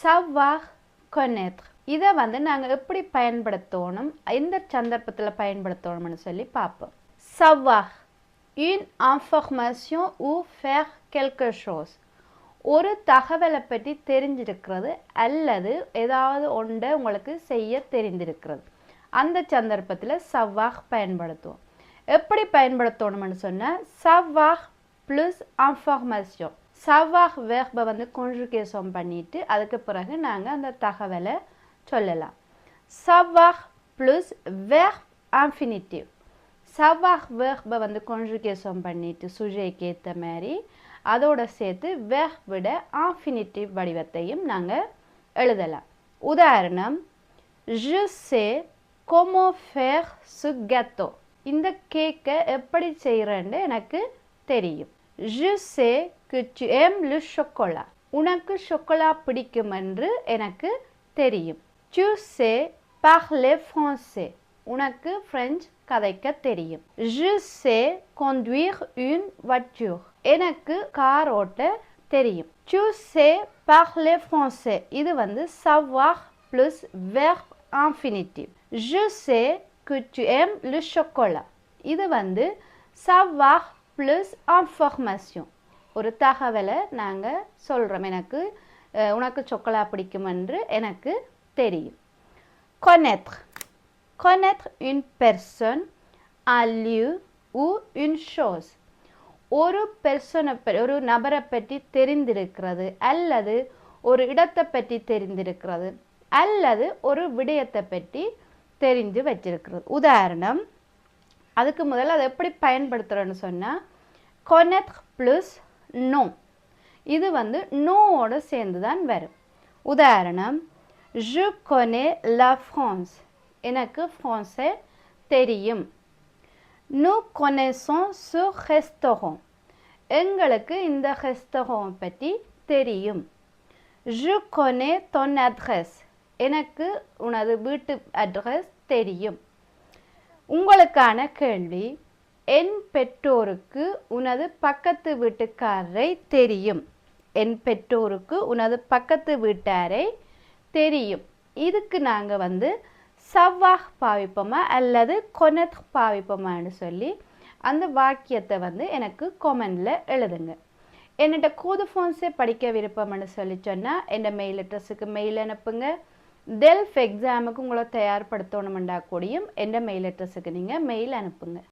savoir connaître. இதை வந்து நாங்கள் எப்படி பயன்படுத்தணும், எந்த சந்தர்ப்பத்தில் பயன்படுத்தணும்னு சொல்லி பார்ப்போம். savoir une information ou faire quelque chose. ஒரு தகவலை பற்றி தெரிஞ்சிருக்கிறது அல்லது ஏதாவது ஒன்றை உங்களுக்கு செய்ய தெரிந்திருக்கிறது. அந்த சந்தர்ப்பத்தில் savoir பயன்படுத்துவோம். எப்படி பயன்படுத்தணும்னு சொன்னால் savoir plus information. savoir verbe வந்து conjugation பண்ணிட்டு அதுக்கு பிறகு நாங்கள் அந்த தகவலை சொல்லலாம். savoir plus verbe infinitive. savoir verbe வந்து conjugation பண்ணிட்டு சுஜைக்கு ஏற்ற மாதிரி அதோட சேர்த்து verbe infinitive வடிவத்தையும் நாங்கள் எழுதலாம். உதாரணம், je sais comment faire ce gâteau. இந்த கேக்கை எப்படி செய்கிறேன்னு எனக்கு தெரியும். Je sais que tu aimes le chocolat. உனக்கு chocolat பிடிக்கும் என்று எனக்கு தெரியும். Tu sais parler français. உனக்கு French கதைக்க தெரியும். Je sais conduire une voiture. எனக்கு கார் ஓட்ட தெரியும். Tu sais parler français. இது வந்து savoir plus verbe infinitive. Je sais que tu aimes le chocolat. இது வந்து savoir plus information. ஒரு தகவலை நாங்கள் சொல்கிறோம், எனக்கு உனக்கு chocolat பிடிக்கும் என்று எனக்கு தெரியும். Connaître. Connaître une personne, un lieu ou une chose. ஒரு ஒரு நபரை பற்றி தெரிந்திருக்கிறது அல்லது ஒரு இடத்தை பற்றி தெரிந்திருக்கிறது அல்லது ஒரு விடயத்தை பற்றி தெரிஞ்சு வச்சிருக்கிறது. உதாரணம், அதுக்கு முதல்ல அதை எப்படி பயன்படுத்துகிறோன்னு சொன்னால் connaître plus non. இது வந்து நோவோடு சேர்ந்து தான் வரும். உதாரணம், je connais la France. எனக்கு ஃப்ரான்ஸை தெரியும். nous connaissons ce restaurant. எங்களுக்கு இந்த ரெஸ்டாரண்ட் பற்றி தெரியும். je connais ton adresse. எனக்கு உனது வீட்டு அட்ரஸ் தெரியும். உங்களுக்கான கேள்வி, என் பெற்றோருக்கு உனது பக்கத்து வீட்டுக்காரரை தெரியும். என் பெற்றோருக்கு உனது பக்கத்து வீட்டாரை தெரியும். இதுக்கு நாங்கள் வந்து savoir பாவிப்போமா அல்லது connaître பாவிப்போமான்னு சொல்லி அந்த வாக்கியத்தை வந்து எனக்கு கமெண்டில் எழுதுங்க. என்னோட கூது ஃபோன்ஸே படிக்க விருப்பம்னு சொல்லி சொன்னால் என் மெயில் அட்ரஸுக்கு மெயில் அனுப்புங்க. டெல்ஃப் எக்ஸாமுக்கு உங்களை தயார்படுத்தணுமெண்டா கூடியும் என் மெயில் அட்ரஸுக்கு நீங்கள் மெயில் அனுப்புங்க.